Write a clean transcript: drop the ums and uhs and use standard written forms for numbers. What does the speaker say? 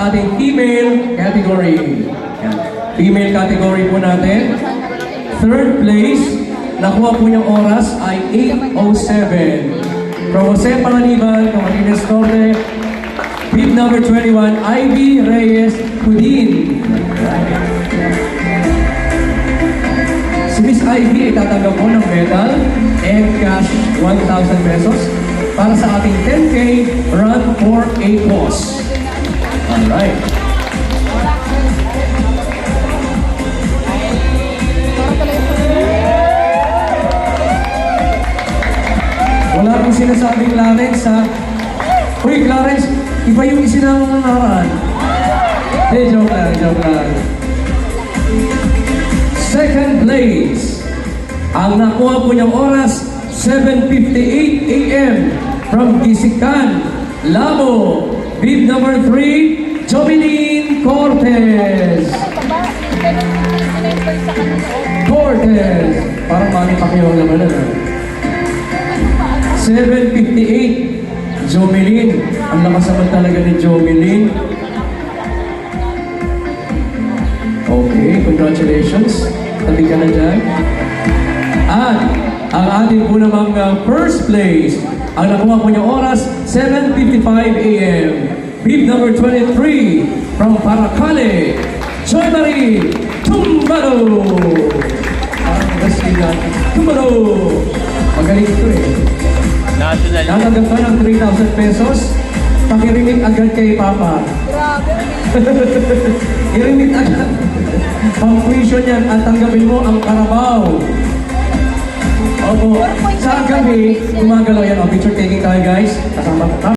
Ating female category. Yan. Female category po natin. Third place, nakuha po niyang oras ay 8:07. From Jose Panganiban, Camarines Norte, bib number 21, Ivy Reyes Pudin. Si Miss Ivy ay tatanggap po ng medal and cash 1,000 pesos para sa ating 10K Run for a Cause. Alright. Wala pong sinasabing Clarence ha. Uy, Clarence, iba yung isinang nakaraan. Joke lang. Second place. Ang nakuha po niyang oras, 7:58 a.m. from Gisikan, Labo. Bib number 3, Jomeline Cortez. Parang Manny Pacquiao naman na. 7:58, Jomeline. Ang lakas naman talaga ni Jomeline. Okay, congratulations. Tabi ka na dyan. At ang ating po namang first place, ang nakuha po niyang oras, 7:55 a.m. Bib number 23 from Paracale, Joy Marie Tumbado. Tumbado. Magaling ito eh. Natanggap ka ng 3,000 pesos. Pakirimit agad kay Papa. Grabe. Irimit agad. Pang-tuition yan at tanggapin mo ang Carabao. Opo, sa gabi, gumagalaw yan. Picture taking tayo guys. Kasama